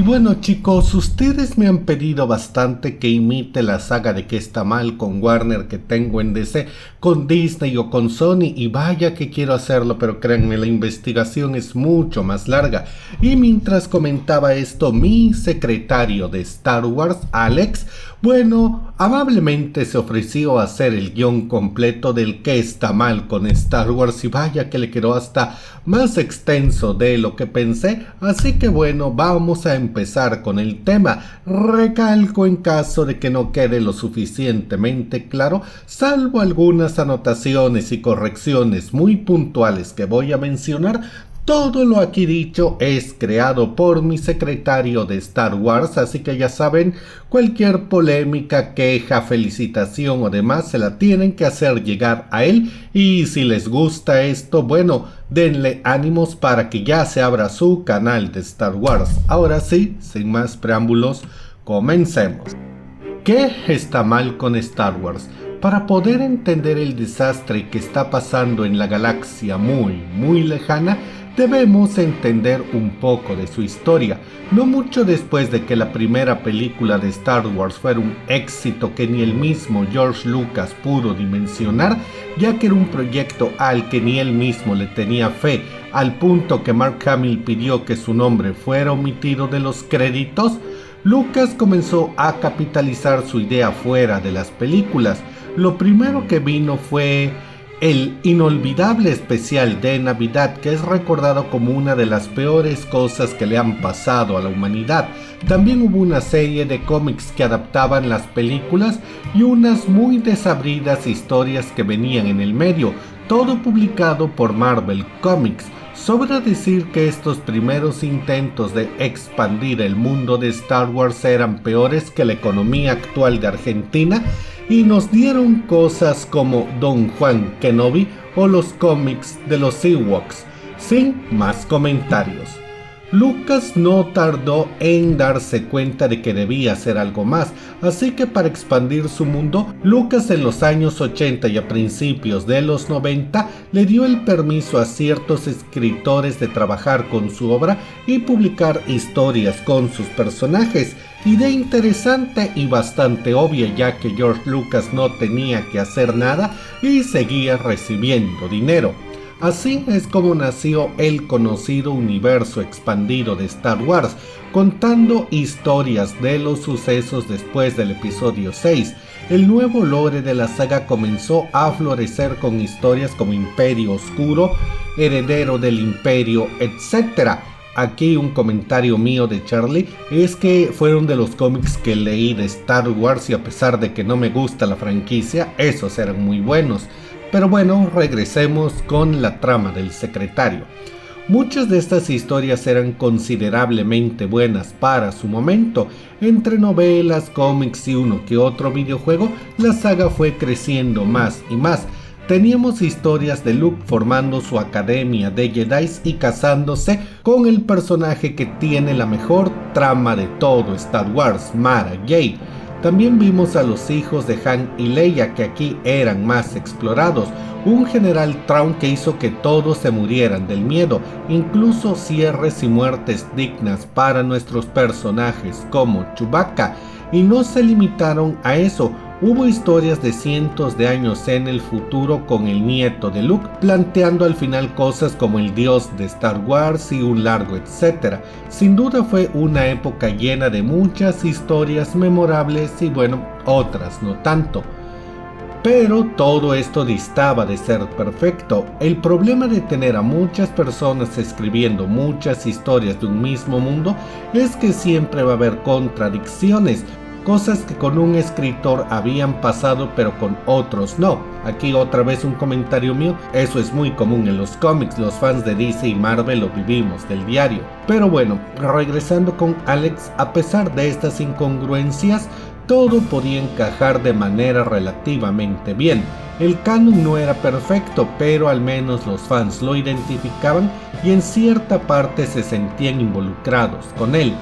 bueno chicos, ustedes me han pedido bastante que imite la saga de qué está mal con Warner que tengo en DC, con Disney o con Sony, y vaya que quiero hacerlo, pero créanme, la investigación es mucho más larga. Y mientras comentaba esto, mi secretario de Star Wars, Alex, bueno, amablemente se ofreció a hacer el guión completo del qué está mal con Star Wars, y vaya que le quedó hasta más extenso de lo que pensé, así que bueno, vamos a empezar con el tema. Recalco en caso de que no quede lo suficientemente claro, salvo algunas anotaciones y correcciones muy puntuales que voy a mencionar. Todo lo aquí dicho es creado por mi secretario de Star Wars, así que ya saben, cualquier polémica, queja, felicitación o demás se la tienen que hacer llegar a él, y si les gusta esto, bueno, denle ánimos para que ya se abra su canal de Star Wars. Ahora sí, sin más preámbulos, comencemos. ¿Qué está mal con Star Wars? Para poder entender el desastre que está pasando en la galaxia muy lejana, debemos entender un poco de su historia. No mucho después de que la primera película de Star Wars fuera un éxito que ni el mismo George Lucas pudo dimensionar, ya que era un proyecto al que ni él mismo le tenía fe, al punto que Mark Hamill pidió que su nombre fuera omitido de los créditos, Lucas comenzó a capitalizar su idea fuera de las películas. Lo primero que vino fue el inolvidable especial de Navidad, que es recordado como una de las peores cosas que le han pasado a la humanidad. También hubo una serie de cómics que adaptaban las películas y unas muy desabridas historias que venían en el medio, todo publicado por Marvel Comics. Sobra decir que estos primeros intentos de expandir el mundo de Star Wars eran peores que la economía actual de Argentina, y nos dieron cosas como Don Juan Kenobi o los cómics de los Ewoks. Sin más comentarios. Lucas no tardó en darse cuenta de que debía hacer algo más, así que para expandir su mundo, Lucas en los años 80 y a principios de los 90 le dio el permiso a ciertos escritores de trabajar con su obra y publicar historias con sus personajes. Idea interesante y bastante obvia, ya que George Lucas no tenía que hacer nada y seguía recibiendo dinero. Así es como nació el conocido universo expandido de Star Wars, contando historias de los sucesos después del episodio 6. El nuevo lore de la saga comenzó a florecer con historias como Imperio Oscuro, Heredero del Imperio, etc. Aquí un comentario mío de Charlie es que fueron de los cómics que leí de Star Wars, y a pesar de que no me gusta la franquicia, esos eran muy buenos. Pero bueno, regresemos con la trama del secretario. Muchas de estas historias eran considerablemente buenas para su momento. Entre novelas, cómics y uno que otro videojuego, la saga fue creciendo más y más. Teníamos historias de Luke formando su academia de Jedi y casándose con el personaje que tiene la mejor trama de todo Star Wars, Mara Jade. También vimos a los hijos de Han y Leia, que aquí eran más explorados, un general Traun que hizo que todos se murieran del miedo, incluso cierres y muertes dignas para nuestros personajes como Chewbacca, y no se limitaron a eso. Hubo historias de cientos de años en el futuro con el nieto de Luke, planteando al final cosas como el dios de Star Wars y un largo etcétera. Sin duda fue una época llena de muchas historias memorables y bueno, otras no tanto. Pero todo esto distaba de ser perfecto. El problema de tener a muchas personas escribiendo muchas historias de un mismo mundo es que siempre va a haber contradicciones. Cosas que con un escritor habían pasado pero con otros no. Aquí otra vez un comentario mío, eso es muy común en los cómics, los fans de DC y Marvel lo vivimos del diario. Pero bueno, regresando con Alex, a pesar de estas incongruencias, todo podía encajar de manera relativamente bien. El canon no era perfecto, pero al menos los fans lo identificaban y en cierta parte se sentían involucrados con él.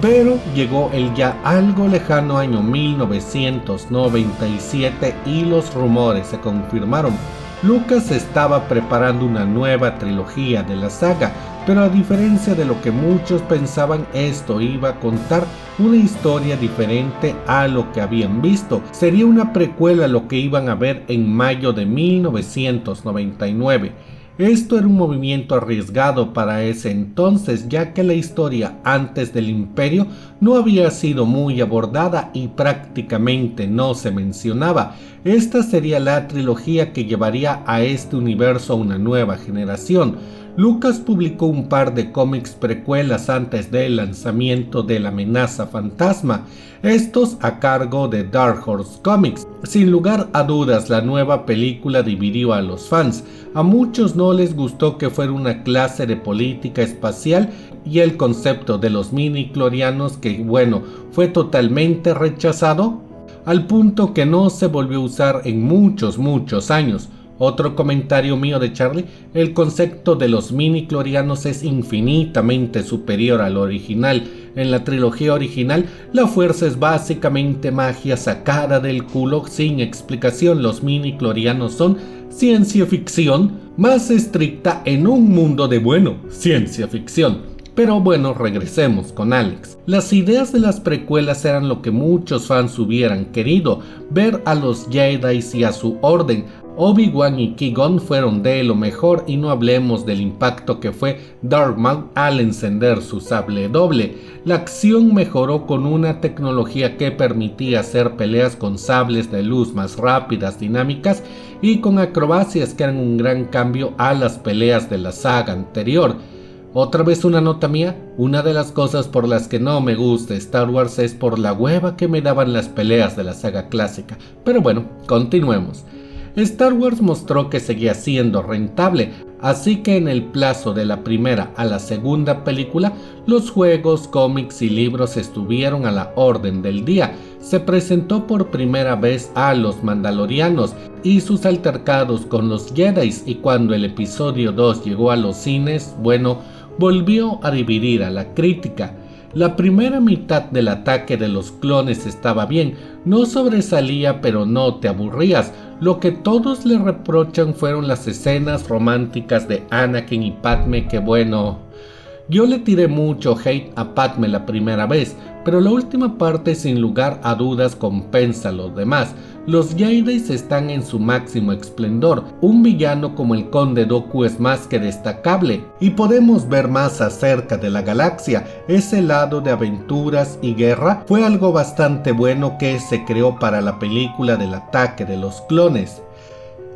Pero llegó el ya algo lejano año 1997 y los rumores se confirmaron. Lucas estaba preparando una nueva trilogía de la saga. pero a diferencia de lo que muchos pensaban, esto iba a contar una historia diferente a lo que habían visto. Sería una precuela lo que iban a ver en mayo de 1999. Esto era un movimiento arriesgado para ese entonces, ya que la historia antes del Imperio no había sido muy abordada y prácticamente no se mencionaba. Esta sería la trilogía que llevaría a este universo a una nueva generación. Lucas publicó un par de cómics precuelas antes del lanzamiento de La Amenaza Fantasma, estos a cargo de Dark Horse Comics. Sin lugar a dudas, la nueva película dividió a los fans. A muchos no les gustó que fuera una clase de política espacial y el concepto de los mini-clorianos que, fue totalmente rechazado, al punto que no se volvió a usar en muchos años. Otro comentario mío de Charlie: el concepto de los mini-clorianos es infinitamente superior al original. En la trilogía original, la fuerza es básicamente magia sacada del culo sin explicación. Los mini-clorianos son ciencia ficción más estricta en un mundo de, ciencia ficción. Pero regresemos con Alex. Las ideas de las precuelas eran lo que muchos fans hubieran querido, ver a los Jedi y a su orden. Obi-Wan y Qui-Gon fueron de lo mejor, y no hablemos del impacto que fue Darth Maul al encender su sable doble. La acción mejoró con una tecnología que permitía hacer peleas con sables de luz más rápidas, dinámicas y con acrobacias que eran un gran cambio a las peleas de la saga anterior. Otra vez una nota mía: una de las cosas por las que no me gusta Star Wars es por la hueva que me daban las peleas de la saga clásica. Pero continuemos. Star Wars mostró que seguía siendo rentable, así que en el plazo de la primera a la segunda película, los juegos, cómics y libros estuvieron a la orden del día. Se presentó por primera vez a los Mandalorianos y sus altercados con los Jedi, y cuando el episodio 2 llegó a los cines, volvió a dividir a la crítica. La primera mitad del ataque de los clones estaba bien, no sobresalía pero no te aburrías. Lo que todos le reprochan fueron las escenas románticas de Anakin y Padme que yo le tiré mucho hate a Padme la primera vez, pero la última parte sin lugar a dudas compensa lo demás. Los Jedi están en su máximo esplendor. Un villano como el Conde Dooku es más que destacable, y podemos ver más acerca de la galaxia. Ese lado de aventuras y guerra fue algo bastante bueno que se creó para la película del ataque de los clones.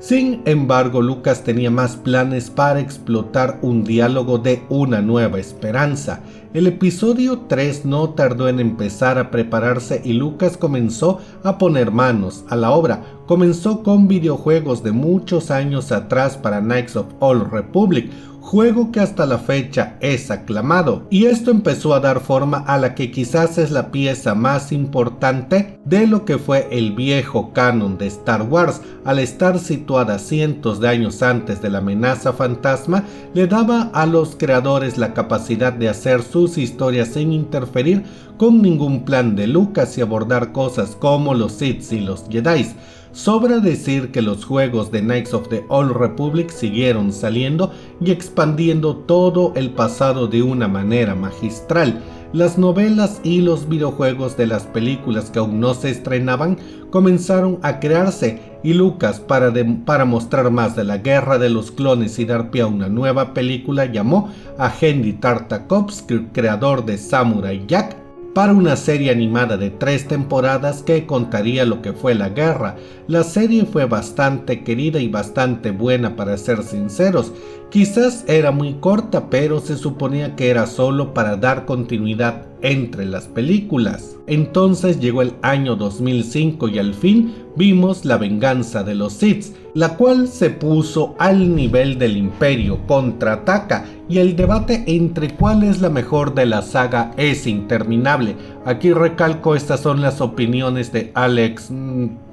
Sin embargo, Lucas tenía más planes para explotar un diálogo de Una Nueva Esperanza. El episodio 3 no tardó en empezar a prepararse y Lucas comenzó a poner manos a la obra. Comenzó con videojuegos de muchos años atrás para Knights of Old Republic, juego que hasta la fecha es aclamado, y esto empezó a dar forma a la que quizás es la pieza más importante de lo que fue el viejo canon de Star Wars. Al estar situada cientos de años antes de La Amenaza Fantasma, le daba a los creadores la capacidad de hacer sus historias sin interferir con ningún plan de Lucas y abordar cosas como los Sith y los Jedi. Sobra decir que los juegos de Knights of the Old Republic siguieron saliendo y expandiendo todo el pasado de una manera magistral. Las novelas y los videojuegos de las películas que aún no se estrenaban comenzaron a crearse, y Lucas, para mostrar más de la guerra de los clones y dar pie a una nueva película, llamó a Genndy Tartakovsky, creador de Samurai Jack, para una serie animada de 3 temporadas que contaría lo que fue la guerra. La serie fue bastante querida y bastante buena, para ser sinceros. Quizás era muy corta, pero se suponía que era solo para dar continuidad entre las películas. Entonces llegó el año 2005 y al fin vimos La Venganza de los Sith, la cual se puso al nivel del Imperio Contraataca, y el debate entre cuál es la mejor de la saga es interminable. Aquí recalco, estas son las opiniones de Alex,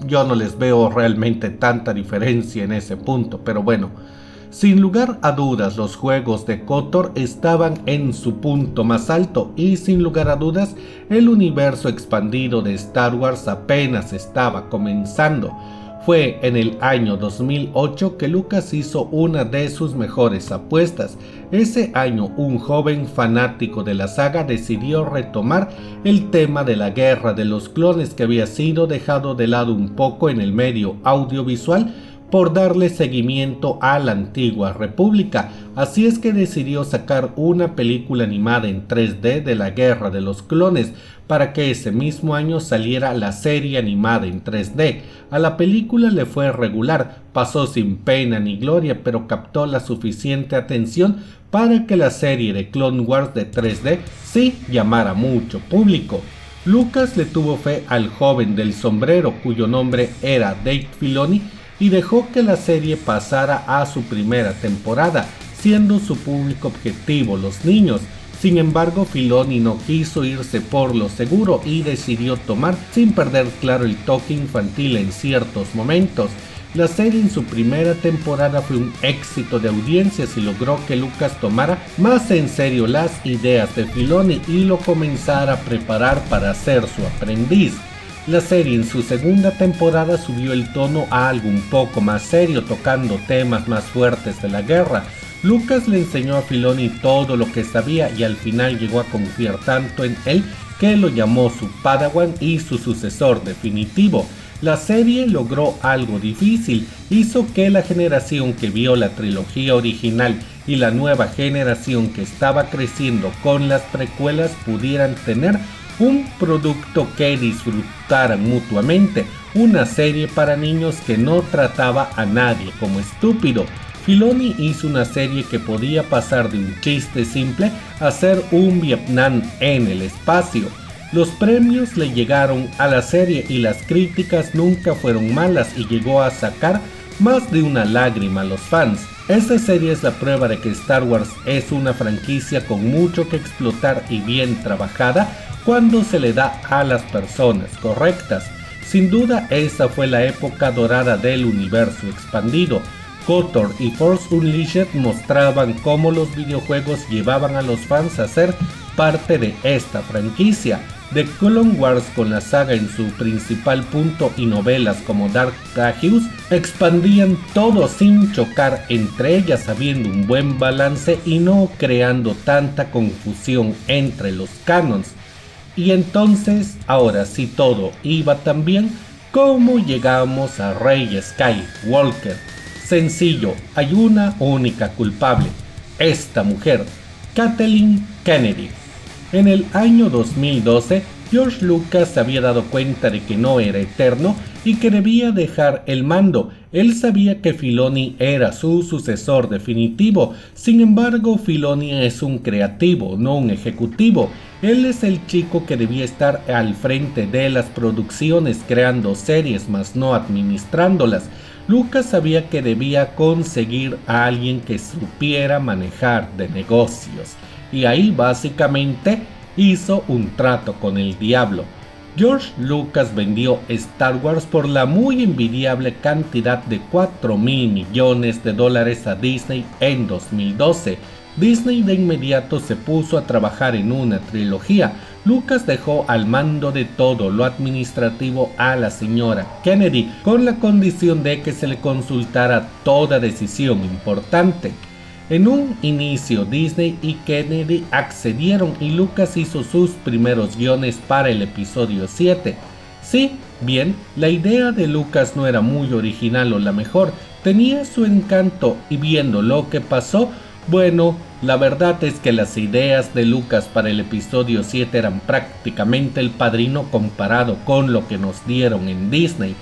yo no les veo realmente tanta diferencia en ese punto, pero sin lugar a dudas, los juegos de KOTOR estaban en su punto más alto, y sin lugar a dudas, el universo expandido de Star Wars apenas estaba comenzando. Fue en el año 2008 que Lucas hizo una de sus mejores apuestas. Ese año, un joven fanático de la saga decidió retomar el tema de la guerra de los clones que había sido dejado de lado un poco en el medio audiovisual por darle seguimiento a la antigua república. Así es que decidió sacar una película animada en 3D de la guerra de los clones, para que ese mismo año saliera la serie animada en 3D. A la película le fue regular, pasó sin pena ni gloria, pero captó la suficiente atención para que la serie de Clone Wars de 3D sí llamara mucho público. Lucas le tuvo fe al joven del sombrero, cuyo nombre era Dave Filoni, y dejó que la serie pasara a su primera temporada, siendo su público objetivo los niños. Sin embargo, Filoni no quiso irse por lo seguro y decidió tomar, sin perder claro, el toque infantil en ciertos momentos. La serie en su primera temporada fue un éxito de audiencias y logró que Lucas tomara más en serio las ideas de Filoni y lo comenzara a preparar para ser su aprendiz. La serie en su segunda temporada subió el tono a algo un poco más serio, tocando temas más fuertes de la guerra. Lucas le enseñó a Filoni todo lo que sabía y al final llegó a confiar tanto en él que lo llamó su Padawan y su sucesor definitivo. La serie logró algo difícil, hizo que la generación que vio la trilogía original y la nueva generación que estaba creciendo con las precuelas pudieran tener un producto que disfrutaran mutuamente, una serie para niños que no trataba a nadie como estúpido. Filoni hizo una serie que podía pasar de un chiste simple a ser un Vietnam en el espacio. Los premios le llegaron a la serie y las críticas nunca fueron malas y llegó a sacar más de una lágrima a los fans. Esta serie es la prueba de que Star Wars es una franquicia con mucho que explotar y bien trabajada cuando se le da a las personas correctas. Sin duda, esa fue la época dorada del universo expandido. KOTOR y Force Unleashed mostraban cómo los videojuegos llevaban a los fans a ser parte de esta franquicia. The Clone Wars, con la saga en su principal punto y novelas como Dark Ages, expandían todo sin chocar entre ellas, habiendo un buen balance y no creando tanta confusión entre los canons. Y entonces, ahora si todo iba tan bien, ¿cómo llegamos a Rey Skywalker? Sencillo, hay una única culpable, esta mujer, Kathleen Kennedy. En el año 2012, George Lucas se había dado cuenta de que no era eterno y que debía dejar el mando. Él sabía que Filoni era su sucesor definitivo. Sin embargo, Filoni es un creativo, no un ejecutivo. Él es el chico que debía estar al frente de las producciones, creando series, mas no administrándolas. Lucas sabía que debía conseguir a alguien que supiera manejar de negocios. Y ahí básicamente hizo un trato con el diablo. George Lucas vendió Star Wars por la muy envidiable cantidad de $4.000 millones a Disney en 2012. Disney de inmediato se puso a trabajar en una trilogía. Lucas dejó al mando de todo lo administrativo a la señora Kennedy, con la condición de que se le consultara toda decisión importante. En un inicio, Disney y Kennedy accedieron y Lucas hizo sus primeros guiones para el episodio 7. Sí, bien, la idea de Lucas no era muy original o la mejor, tenía su encanto y viendo lo que pasó, bueno, la verdad es que las ideas de Lucas para el episodio 7 eran prácticamente El Padrino comparado con lo que nos dieron en Disney.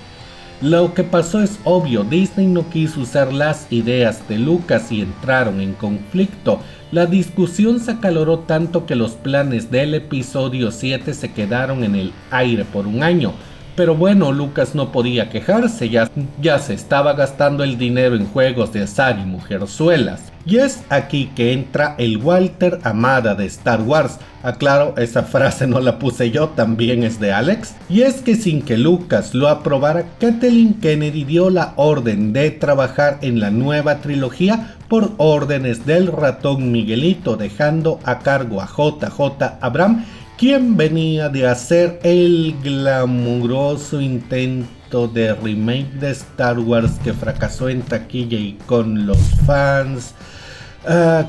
Lo que pasó es obvio, Disney no quiso usar las ideas de Lucas y entraron en conflicto. La discusión se acaloró tanto que los planes del episodio 7 se quedaron en el aire por un año. Pero bueno, Lucas no podía quejarse, ya se estaba gastando el dinero en juegos de azar y mujerzuelas. Y es aquí que entra el Walter Amada de Star Wars. Aclaro, esa frase no la puse yo, también es de Alex. Y es que sin que Lucas lo aprobara, Kathleen Kennedy dio la orden de trabajar en la nueva trilogía por órdenes del ratón Miguelito, dejando a cargo a JJ Abrams, quien venía de hacer el glamuroso intento proyecto de remake de Star Wars que fracasó en taquilla y con los fans.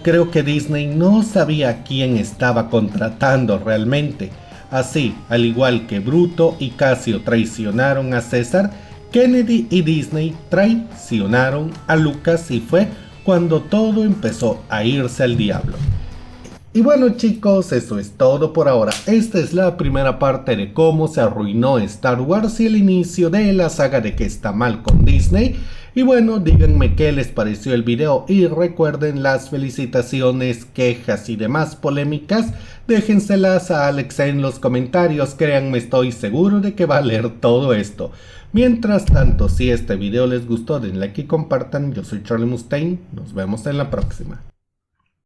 Creo que Disney no sabía quién estaba contratando realmente. Así, al igual que Bruto y Casio traicionaron a César, Kennedy y Disney traicionaron a Lucas y fue cuando todo empezó a irse al diablo. Y bueno chicos, eso es todo por ahora. Esta es la primera parte de cómo se arruinó Star Wars y el inicio de la saga de qué está mal con Disney. Y bueno, díganme qué les pareció el video y recuerden las felicitaciones, quejas y demás polémicas. Déjenselas a Alex en los comentarios, créanme, estoy seguro de que va a leer todo esto. Mientras tanto, si este video les gustó, den like y compartan. Yo soy Charlie Mustaine, nos vemos en la próxima.